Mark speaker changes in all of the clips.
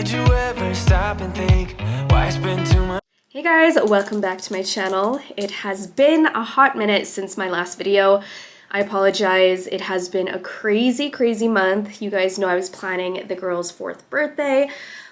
Speaker 1: Did you ever stop and think why spend too much?
Speaker 2: Hey guys, welcome back to my channel. It has been a hot minute since my last video. I apologize, it has been a crazy month. You guys know I was planning the girl's 4th birthday,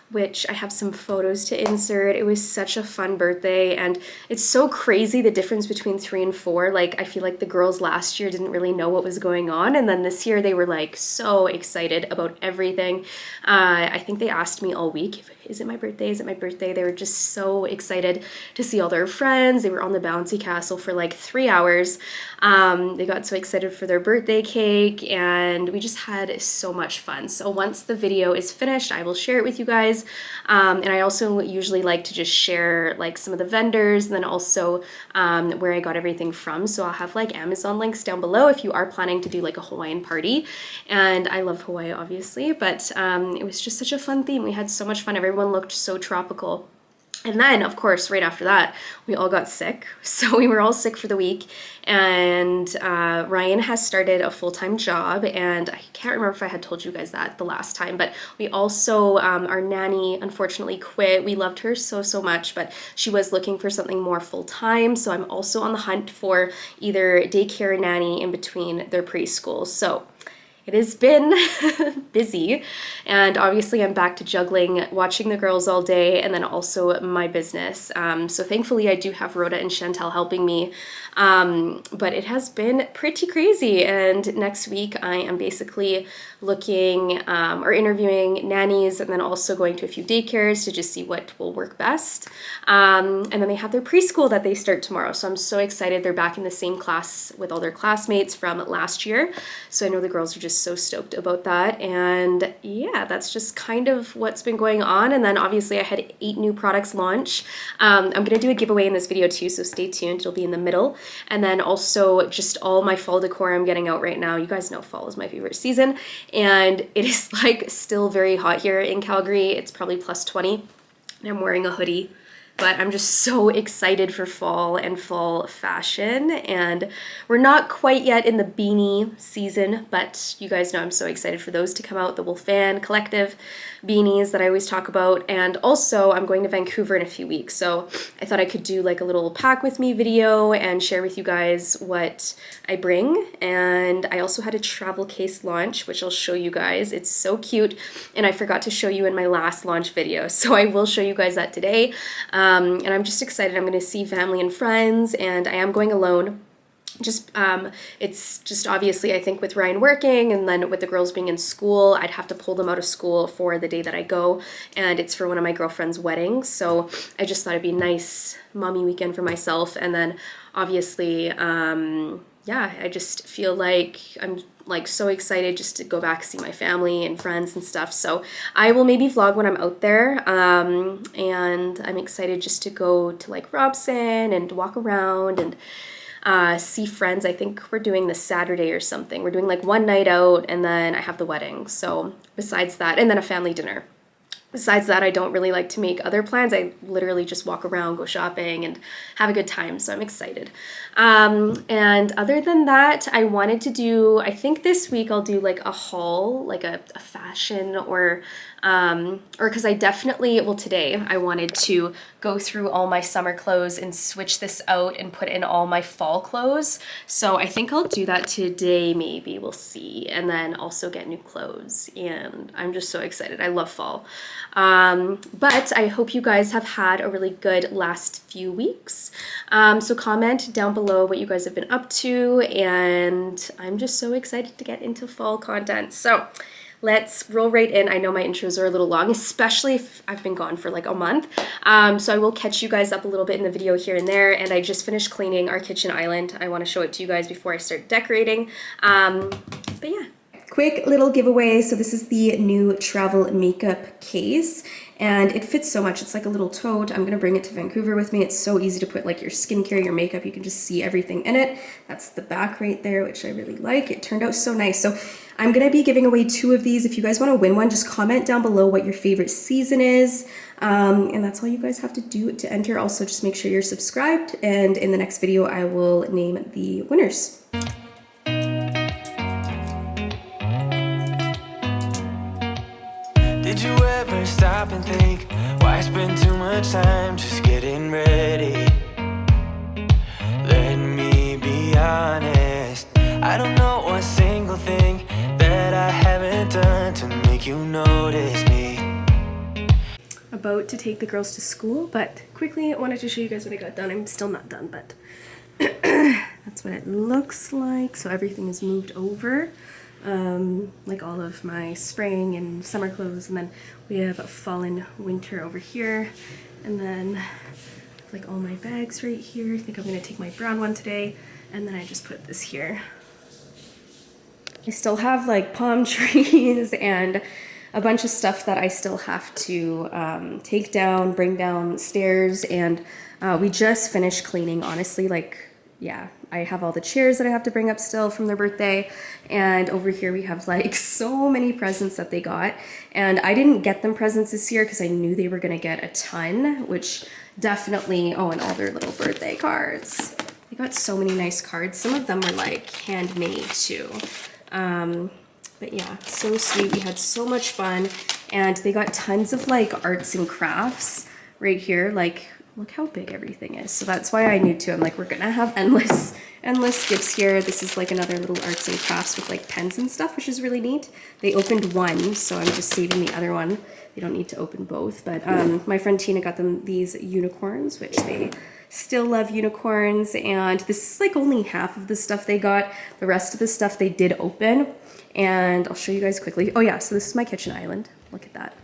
Speaker 2: which I have some photos to insert. It was such a fun birthday, and it's so crazy the difference between 3 and 4. Like, I feel like the girls last year didn't really know what was going on, and then this year they were like so excited about everything. I think they asked me all week, is it my birthday? Is it my birthday? They were just so excited to see all their friends. They were on the bouncy castle for like 3 hours. They got so excited for their birthday cake, and we just had so much fun. So once the video is finished, I will share it with you guys. And I also usually like to just share like some of the vendors, and then also where I got everything from. So I'll have like Amazon links down below if you are planning to do like a Hawaiian party. And I love Hawaii, obviously, but it was just such a fun theme. We had so much fun. Everyone looked so tropical. And then, of course, right after that, we all got sick. So we were all sick for the week. And Ryan has started a full-time job. And I can't remember if I had told you guys that the last time. But we also, our nanny unfortunately quit. We loved her so much. But she was looking for something more full-time. So I'm also on the hunt for either daycare nanny in between their preschool. So it has been busy, and obviously I'm back to juggling watching the girls all day and then also my business. So thankfully I do have Rhoda and Chantel helping me, but it has been pretty crazy, and next week I am basically looking or interviewing nannies, and then also going to a few daycares to just see what will work best. And then they have their preschool that they start tomorrow, so I'm so excited. They're back in the same class with all their classmates from last year, so I know the girls are just so stoked about that. And yeah, that's just kind of what's been going on. And then obviously I had 8 new products launch. I'm gonna do a giveaway in this video too, so stay tuned, it'll be in the middle. And then also just all my fall decor I'm getting out right now. You guys know fall is my favorite season, and it is like still very hot here in Calgary. It's probably plus 20 and I'm wearing a hoodie. But I'm just so excited for fall and fall fashion, and we're not quite yet in the beanie season, but you guys know I'm so excited for those to come out, the Wolfan collective beanies that I always talk about. And also I'm going to Vancouver in a few weeks, so I thought I could do like a little pack with me video and share with you guys what I bring. And I also had a travel case launch, which I'll show you guys. It's so cute, and I forgot to show you in my last launch video, so I will show you guys that today. And I'm just excited. I'm going to see family and friends, and I am going alone. It's just obviously, I think with Ryan working and then with the girls being in school, I'd have to pull them out of school for the day that I go, and it's for one of my girlfriend's weddings. So I just thought it'd be a nice mommy weekend for myself. And then obviously, yeah, I just feel like I'm like so excited just to go back, see my family and friends and stuff. So I will maybe vlog when I'm out there, and I'm excited just to go to like Robson and walk around and see friends. I think we're doing this Saturday or something. We're doing like one night out, and then I have the wedding. So besides that, and then a family dinner. Besides that, I don't really like to make other plans. I literally just walk around, go shopping, and have a good time, so I'm excited. And other than that, I wanted to do, I think this week I'll do like a haul, like a fashion or because I definitely, well today, I wanted to go through all my summer clothes and switch this out and put in all my fall clothes. So I think I'll do that today, maybe, we'll see. And then also get new clothes, and I'm just so excited. I love fall. But I hope you guys have had a really good last few weeks. So comment down below what you guys have been up to, and I'm just so excited to get into fall content. So let's roll right in. I know my intros are a little long, especially if I've been gone for like a month. So I will catch you guys up a little bit in the video here and there. And I just finished cleaning our kitchen island. I want to show it to you guys before I start decorating. But yeah. Quick little giveaway. So this is the new travel makeup case, and it fits so much. It's like a little tote. I'm gonna bring it to Vancouver with me. It's so easy to put like your skincare, your makeup. You can just see everything in it. That's the back right there, which I really like. It turned out so nice. So I'm gonna be giving away 2 of these. If you guys wanna win one, just comment down below what your favorite season is. And that's all you guys have to do to enter. Also, just make sure you're subscribed, and in the next video, I will name the winners. Did you ever stop and think
Speaker 1: cause I'm just getting ready. Let me be honest, I don't know one single thing that I haven't done to make you notice me.
Speaker 2: About to take the girls to school, but quickly I wanted to show you guys what I got done. I'm still not done, but that's what it looks like. So everything is moved over, like all of my spring and summer clothes, and then we have a fall and winter over here, and then like all my bags right here. I think I'm gonna take my brown one today, and then I just put this here. I still have like palm trees and a bunch of stuff that I still have to take down, bring downstairs, and we just finished cleaning, honestly. Like, yeah, I have all the chairs that I have to bring up still from their birthday, and over here we have like so many presents that they got, and I didn't get them presents this year because I knew they were gonna get a ton, which definitely, oh, and all their little birthday cards. They got so many nice cards. Some of them were like handmade too. But yeah, so sweet. We had so much fun, and they got tons of like arts and crafts right here. Like, look how big everything is. So that's why I knew too. I'm like, we're gonna have endless gifts here. This is like another little arts and crafts with like pens and stuff, which is really neat. They opened one, so I'm just saving the other one. They don't need to open both. But my friend Tina got them these unicorns, which they still love unicorns, and this is like only half of the stuff they got. The rest of the stuff they did open, and I'll show you guys quickly. Oh yeah, so this is my kitchen island. Look at that.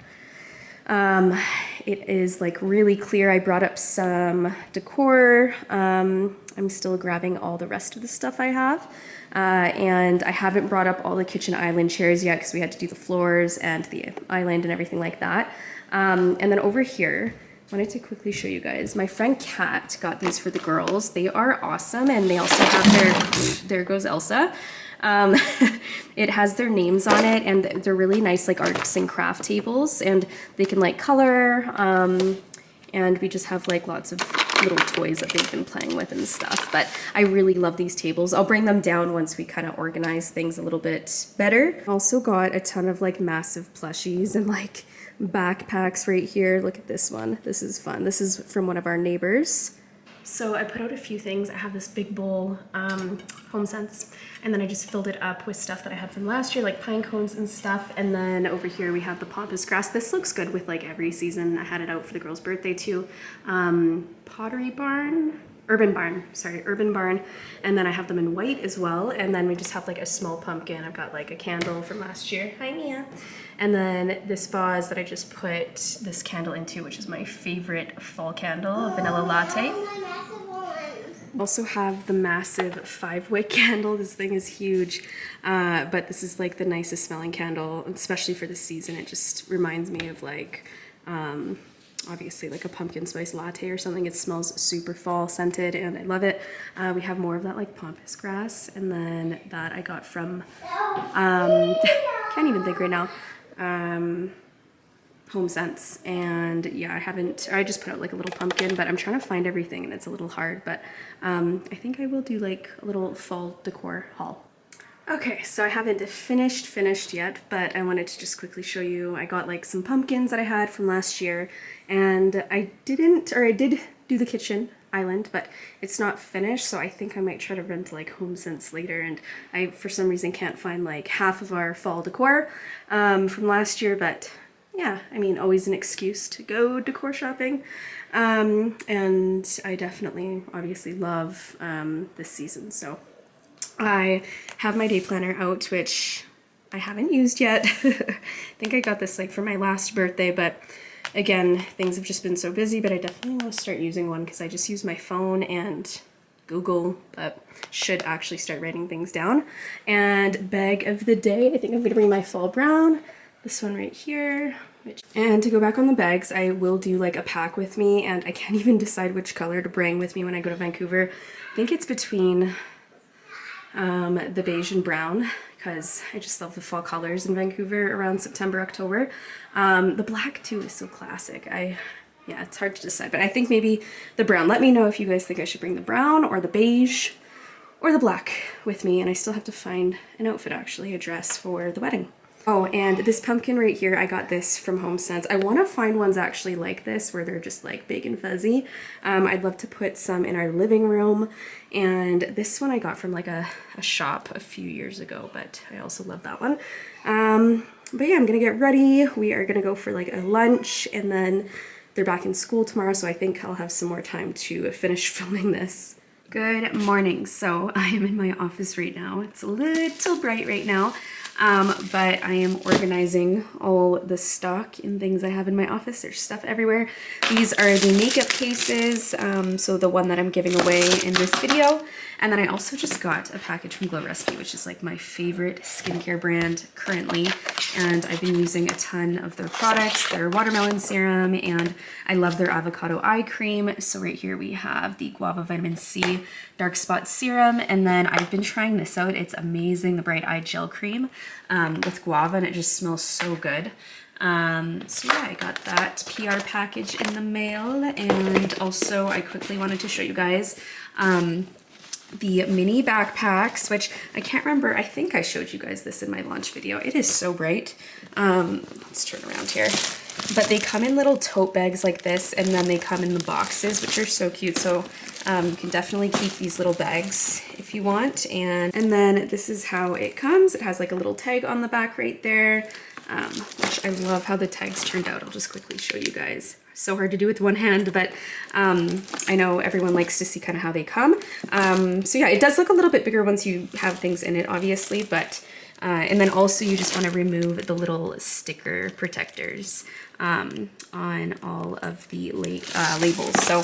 Speaker 2: It is like really clear. I brought up some decor. I'm still grabbing all the rest of the stuff I have. And I haven't brought up all the kitchen island chairs yet because we had to do the floors and the island and everything like that. And then over here, I wanted to quickly show you guys. My friend Kat got these for the girls. They are awesome, and they also have their, there goes Elsa. It has their names on it, and they're really nice like arts and craft tables, and they can like color, and we just have like lots of little toys that they've been playing with and stuff. But I really love these tables. I'll bring them down once we kind of organize things a little bit better. Also got a ton of like massive plushies and like backpacks right here. Look at this one. This is fun. This is from one of our neighbors. So I put out a few things. I have this big bowl, Home Sense, and then I just filled it up with stuff that I had from last year, like pine cones and stuff. And then over here we have the pampas grass. This looks good with like every season. I had it out for the girl's birthday too. Pottery Barn, Urban Barn. And then I have them in white as well. And then we just have like a small pumpkin. I've got like a candle from last year. Hi, Mia. And then this vase that I just put this candle into, which is my favorite fall candle, vanilla latte. Also have the massive 5-wick candle. This thing is huge, but this is like the nicest smelling candle, especially for the season. It just reminds me of like, obviously like a pumpkin spice latte or something. It smells super fall scented, and I love it. We have more of that like pampas grass, and then that I got from, can't even think right now, Home Sense. And yeah, I just put out like a little pumpkin, but I'm trying to find everything and it's a little hard, but I think I will do like a little fall decor haul. Okay, so I haven't finished yet, but I wanted to just quickly show you. I got like some pumpkins that I had from last year, and I did do the kitchen island, but it's not finished, so I think I might try to run to like Home Sense later. And I, for some reason, can't find like half of our fall decor from last year, but yeah, I mean, always an excuse to go decor shopping. And I definitely, obviously love this season, so I have my day planner out, which I haven't used yet. I think I got this like for my last birthday, but again, things have just been so busy, but I definitely want to start using one because I just use my phone and Google, but should actually start writing things down. And bag of the day, I think I'm going to bring my fall brown, this one right here. And to go back on the bags, I will do like a pack with me, and I can't even decide which color to bring with me when I go to Vancouver. I think it's between the beige and brown, because I just love the fall colors in Vancouver around September, October. The black too is so classic. Yeah, it's hard to decide, but I think maybe the brown. Let me know if you guys think I should bring the brown or the beige or the black with me, and I still have to find an outfit, actually, a dress for the wedding. Oh, and this pumpkin right here, I got this from HomeSense. I want to find ones actually like this where they're just like big and fuzzy. I'd love to put some in our living room. And this one I got from like a shop a few years ago, but I also love that one. But yeah, I'm gonna get ready. We are gonna go for like a lunch, and then they're back in school tomorrow, so I think I'll have some more time to finish filming this. Good morning. So I am in my office right now. It's a little bright right now. But I am organizing all the stock and things I have in my office. There's stuff everywhere. These are the makeup cases, so the one that I'm giving away in this video. And then I also just got a package from Glow Recipe, which is like my favorite skincare brand currently. And I've been using a ton of their products, their watermelon serum, and I love their avocado eye cream. So right here we have the Guava Vitamin C Dark Spot Serum, and then I've been trying this out. It's amazing, the Bright Eye Gel Cream with guava, and it just smells so good. So yeah, I got that PR package in the mail, and also I quickly wanted to show you guys the mini backpacks, which I can't remember. I think I showed you guys this in my launch video. It is so bright. Let's turn around here. But they come in little tote bags like this, and then they come in the boxes, which are so cute. So you can definitely keep these little bags if you want. And then this is how it comes. It has like a little tag on the back right there, which I love how the tags turned out. I'll just quickly show you guys. So hard to do with one hand, but I know everyone likes to see kind of how they come. So yeah, it does look a little bit bigger once you have things in it, obviously, but and then also you just want to remove the little sticker protectors on all of the labels. So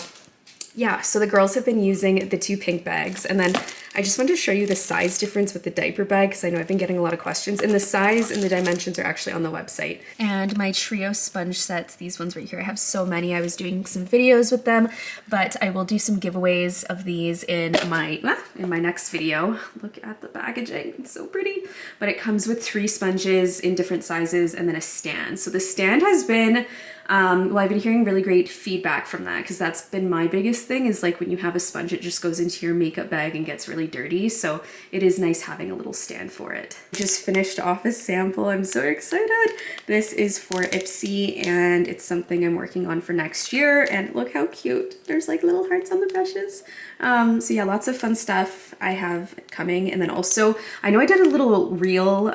Speaker 2: yeah, so the girls have been using the 2 pink bags, and then I just wanted to show you the size difference with the diaper bag, because I know I've been getting a lot of questions, and the size and the dimensions are actually on the website. And my trio sponge sets, these ones right here, I have so many. I was doing some videos with them, but I will do some giveaways of these in my next video. Look at the packaging, it's so pretty. But it comes with 3 sponges in different sizes and then a stand. So the stand has been well, I've been hearing really great feedback from that, because that's been my biggest thing, is like when you have a sponge, it just goes into your makeup bag and gets really dirty. So it is nice having a little stand for it. Just finished off a sample. I'm so excited. This is for Ipsy, and it's something I'm working on for next year. And look how cute. There's like little hearts on the brushes. So yeah, lots of fun stuff I have coming. And then also, I know I did a little reel,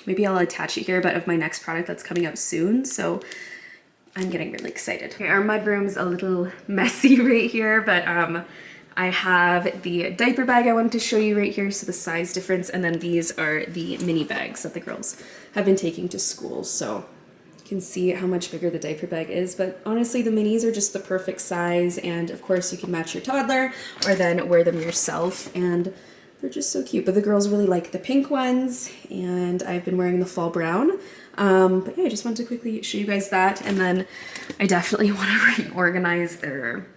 Speaker 2: maybe I'll attach it here, but of my next product that's coming out soon. So I'm getting really excited. Okay, our mudroom's a little messy right here, but I have the diaper bag I wanted to show you right here, so the size difference, and then these are the mini bags that the girls have been taking to school. So you can see how much bigger the diaper bag is, but honestly the minis are just the perfect size, and of course you can match your toddler or then wear them yourself, and they're just so cute. But the girls really like the pink ones, and I've been wearing the fall brown. But yeah, I just wanted to quickly show you guys that, and then I definitely want to reorganize their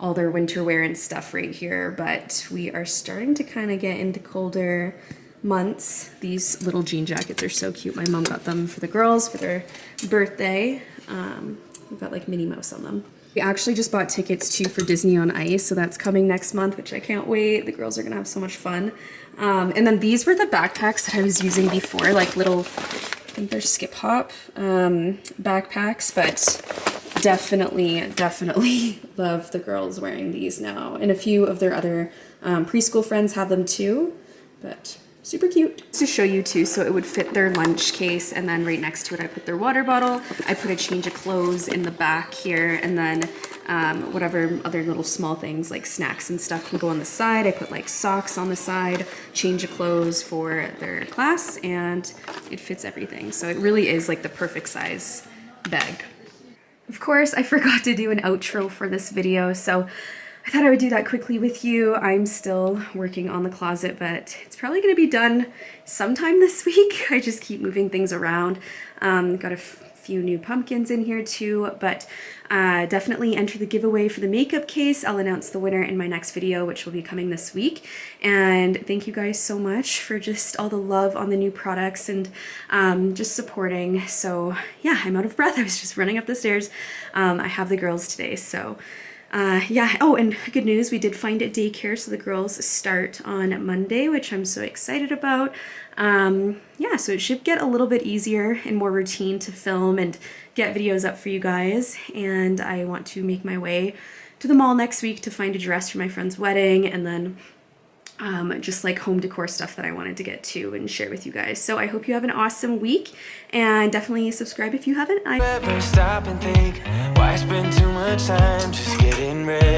Speaker 2: all their winter wear and stuff right here. But we are starting to kind of get into colder months. These little jean jackets are so cute. My mom got them for the girls for their birthday. We've got like Minnie Mouse on them. We actually just bought tickets too for Disney on Ice, so that's coming next month, which I can't wait. The girls are gonna have so much fun. And then these were the backpacks that I was using before, like little, I think they're Skip Hop backpacks, but definitely love the girls wearing these now. And a few of their other preschool friends have them too, but super cute. To show you too, so it would fit their lunch case, and then right next to it I put their water bottle. I put a change of clothes in the back here, and then whatever other little small things like snacks and stuff can go on the side. I put like socks on the side, change of clothes for their class, and it fits everything. So it really is like the perfect size bag. Of course, I forgot to do an outro for this video, so I thought I would do that quickly with you. I'm still working on the closet, but it's probably going to be done sometime this week. I just keep moving things around. Got a few new pumpkins in here too, but definitely enter the giveaway for the makeup case. I'll announce the winner in my next video, which will be coming this week. And thank you guys so much for just all the love on the new products and just supporting. So yeah, I'm out of breath. I was just running up the stairs. I have the girls today, so Yeah, oh, and good news, we did find a daycare, so the girls start on Monday, which I'm so excited about. Yeah, so it should get a little bit easier and more routine to film and get videos up for you guys, and I want to make my way to the mall next week to find a dress for my friend's wedding, and then just like home decor stuff that I wanted to get to and share with you guys. So I hope you have an awesome week, and definitely subscribe if you haven't.
Speaker 1: Never stop and think, why spend too much time just getting ready?